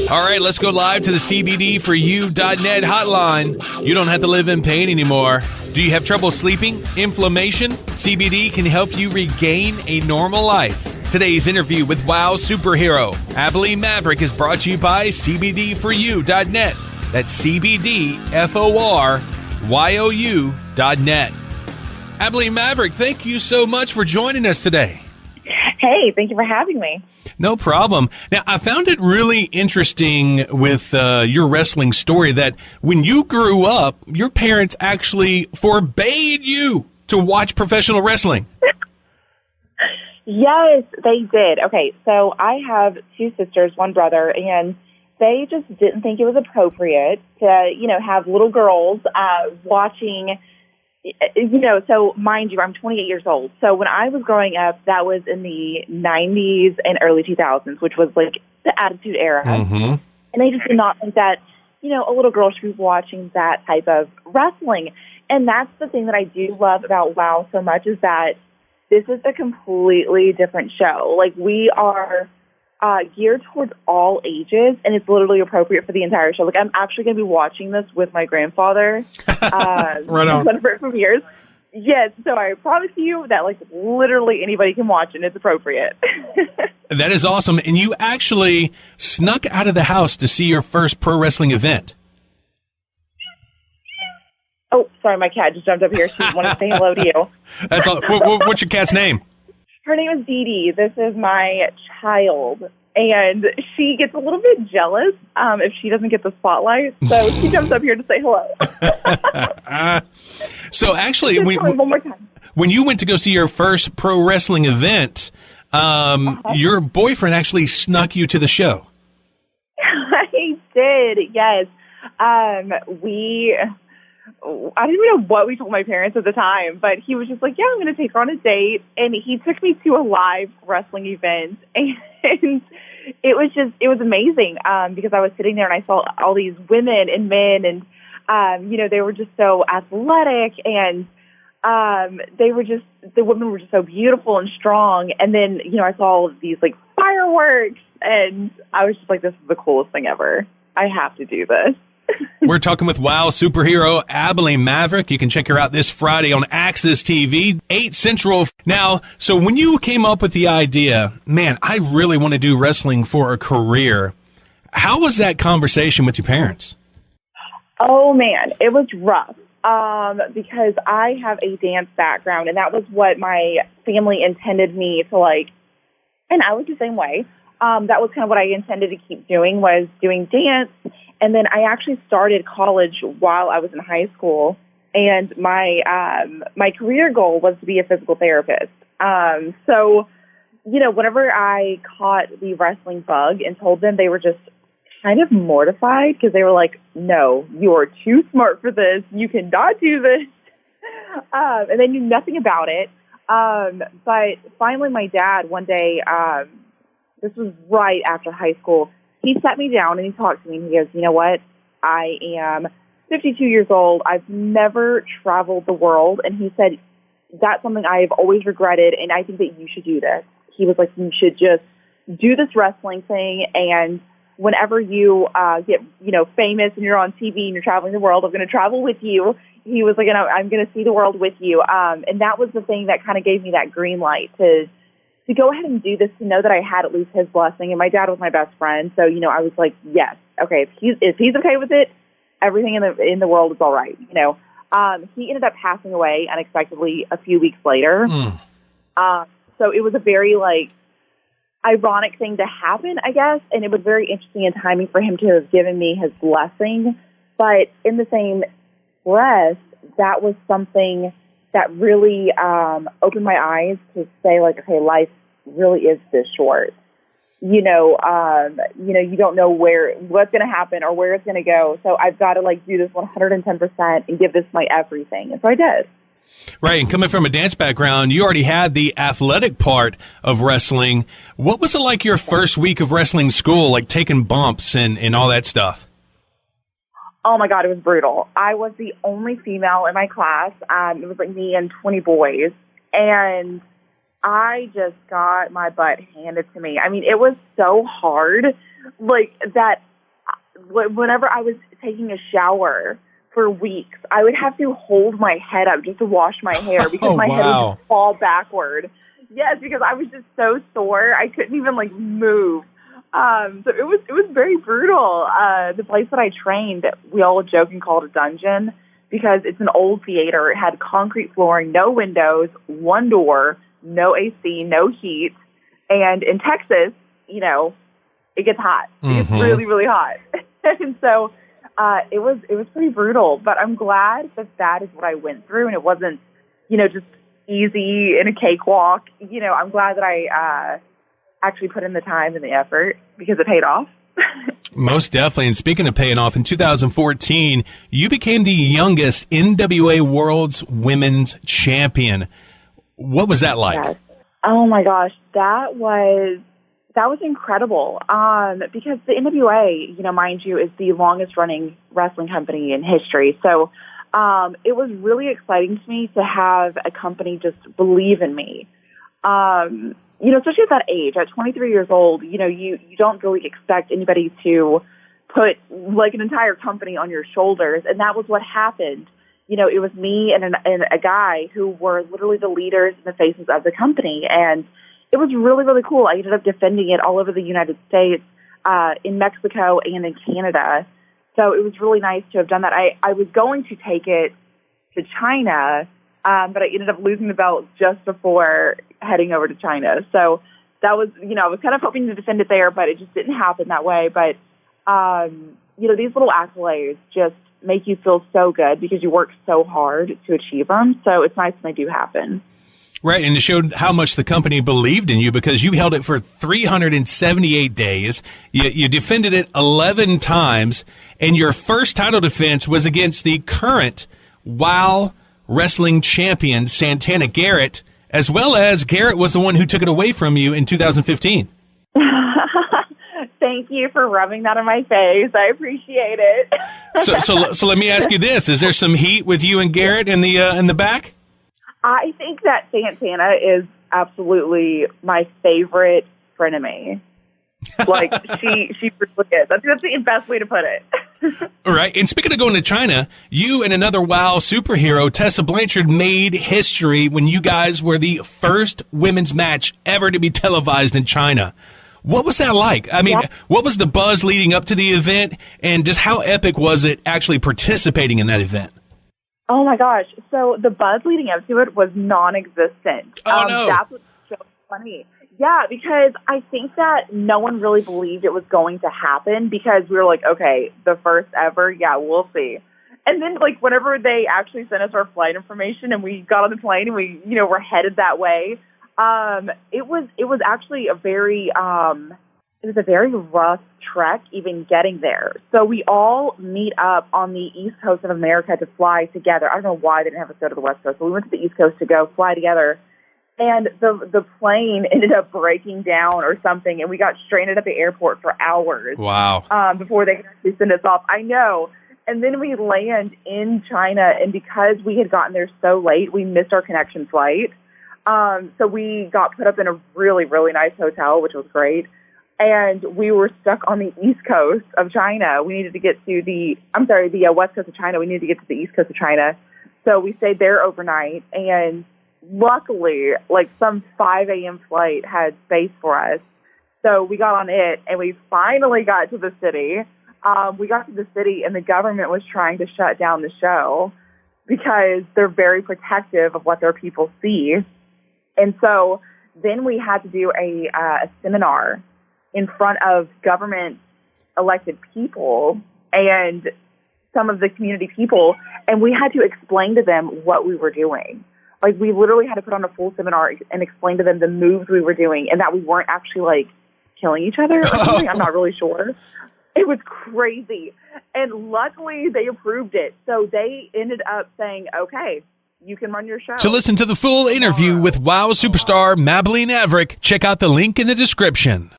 All right, let's go live to the CBDforyou.net hotline. You don't have to live in pain anymore. Do you have trouble sleeping? Inflammation? CBD can help you regain a normal life. Today's interview with WOW superhero Abilene Maverick is brought to you by CBDforyou.net. That's CBDforyou.net. Abilene Maverick, thank you so much for joining us today. Hey, thank you for having me. No problem. Now, I found it really interesting with your wrestling story that when you grew up, your parents actually forbade you to watch professional wrestling. Yes, they did. Okay, so I have two sisters, one brother, and they just didn't think it was appropriate to, have little girls watching. So mind you, I'm 28 years old. So when I was growing up, that was in the 90s and early 2000s, which was like the Attitude Era. Mm-hmm. And they just did not think that, a little girl should be watching that type of wrestling. And that's the thing that I do love about WOW so much is that this is a completely different show. Like, we are geared towards all ages, and it's literally appropriate for the entire show. Like, I'm actually going to be watching this with my grandfather. Right on. For years. Yes, so I promise you that, literally anybody can watch, and it's appropriate. That is awesome. And you actually snuck out of the house to see your first pro wrestling event. Oh, sorry, my cat just jumped up here. She wanted to say hello to you. That's all. What's your cat's name? Her name is Dee Dee. This is my child, and she gets a little bit jealous if she doesn't get the spotlight, so she jumps up here to say hello. So actually, one more time. When you went to go see your first pro wrestling event, your boyfriend actually snuck you to the show. He did, yes. I didn't even know what we told my parents at the time, but he was just like, yeah, I'm going to take her on a date. And he took me to a live wrestling event. And it was amazing because I was sitting there and I saw all these women and men and, they were just so athletic and the women were just so beautiful and strong. And then, I saw all of these fireworks and I was just like, this is the coolest thing ever. I have to do this. We're talking with WOW superhero Abilene Maverick. You can check her out this Friday on AXS TV, 8 Central. Now, so when you came up with the idea, man, I really want to do wrestling for a career, how was that conversation with your parents? Oh, man, it was rough because I have a dance background, and that was what my family intended me to and I was the same way. That was kind of what I intended to keep doing, was doing dance. And then I actually started college while I was in high school, and my career goal was to be a physical therapist. So, whenever I caught the wrestling bug and told them, they were just kind of mortified because they were like, no, you're too smart for this. You cannot do this. And they knew nothing about it. But finally, my dad, one day, this was right after high school, he sat me down and he talked to me and he goes, you know what? I am 52 years old. I've never traveled the world. And he said, that's something I've always regretted. And I think that you should do this. He was like, you should just do this wrestling thing. And whenever you get, famous and you're on TV and you're traveling the world, I'm going to travel with you. He was like, I'm going to see the world with you. And that was the thing that kind of gave me that green light to go ahead and do this, to know that I had at least his blessing. And my dad was my best friend. So, I was like, yes, okay, if he's okay with it, everything in the world is all right. He ended up passing away unexpectedly a few weeks later. So it was a very ironic thing to happen, I guess. And it was very interesting in timing for him to have given me his blessing. But in the same breath, that was something that really opened my eyes to say, okay, life really is this short. You don't know what's going to happen or where it's going to go. So I've got to do this 110% and give this my everything. And so I did. Right. And coming from a dance background, you already had the athletic part of wrestling. What was it like your first week of wrestling school, taking bumps and all that stuff? Oh, my God, it was brutal. I was the only female in my class. It was me and 20 boys. And I just got my butt handed to me. I mean, it was so hard, that whenever I was taking a shower for weeks, I would have to hold my head up just to wash my hair because my head would just fall backward. Yes, because I was just so sore. I couldn't even like move. So it was very brutal. The place that I trained, we all joke and call it a dungeon because it's an old theater. It had concrete flooring, no windows, one door, no AC, no heat. And in Texas, you know, it gets hot. It gets really, really hot. And so it was pretty brutal. But I'm glad that is what I went through, and it wasn't, you know, just easy in a cakewalk. You know, I'm glad that I actually put in the time and the effort because it paid off. Most definitely. And speaking of paying off, in 2014, you became the youngest NWA World's Women's Champion. What was that like? Yes. Oh my gosh, that was incredible. Because the NWA, you know, mind you, is the longest running wrestling company in history. So it was really exciting to me to have a company just believe in me. You know, especially at that age, at 23 years old, you know, you don't really expect anybody to put like an entire company on your shoulders. And that was what happened. You know, it was me and a guy who were literally the leaders and the faces of the company. And it was really, really cool. I ended up defending it all over the United States, in Mexico and in Canada. So it was really nice to have done that. I was going to take it to China, but I ended up losing the belt just before heading over to China. So that was, you know, I was kind of hoping to defend it there, but it just didn't happen that way. But, you know, these little accolades just make you feel so good because you work so hard to achieve them. So it's nice when they do happen. Right, and it showed how much the company believed in you because you held it for 378 days. You defended it 11 times, and your first title defense was against the current WOW Wrestling champion, Santana Garrett, as well as Garrett was the one who took it away from you in 2015. Thank you for rubbing that in my face. I appreciate it. So let me ask you this: is there some heat with you and Garrett in the back? I think that Santana is absolutely my favorite frenemy. Like she really is. That's the best way to put it. All right. And speaking of going to China, you and another WOW superhero, Tessa Blanchard, made history when you guys were the first women's match ever to be televised in China. What was that like? I mean, What was the buzz leading up to the event, and just how epic was it actually participating in that event? Oh my gosh. So the buzz leading up to it was non-existent. Oh no. That's what's so funny. Yeah, because I think that no one really believed it was going to happen because we were like, okay, the first ever, yeah, we'll see. And then, like, whenever they actually sent us our flight information and we got on the plane and we, you know, were headed that way, it was actually a very rough trek even getting there. So we all meet up on the East Coast of America to fly together. I don't know why they didn't have us go to the West Coast, but we went to the East Coast to go fly together. And the plane ended up breaking down or something, and we got stranded at the airport for hours. Wow. Before they could actually send us off. I know. And then we land in China, and because we had gotten there so late, we missed our connection flight. So we got put up in a really, really nice hotel, which was great. And we were stuck on the East Coast of China. We needed to get to the West Coast of China. We needed to get to the East Coast of China. So we stayed there overnight, and luckily, like some 5 a.m. flight had space for us. So we got on it, and we finally got to the city. We got to the city, and the government was trying to shut down the show because they're very protective of what their people see. And so then we had to do a seminar in front of government-elected people and some of the community people, and we had to explain to them what we were doing. Like, we literally had to put on a full seminar and explain to them the moves we were doing and that we weren't actually, like, killing each other or something. I'm not really sure. It was crazy. And luckily, they approved it. So they ended up saying, okay, you can run your show. To listen to the full interview with WOW superstar Abilene Maverick, check out the link in the description.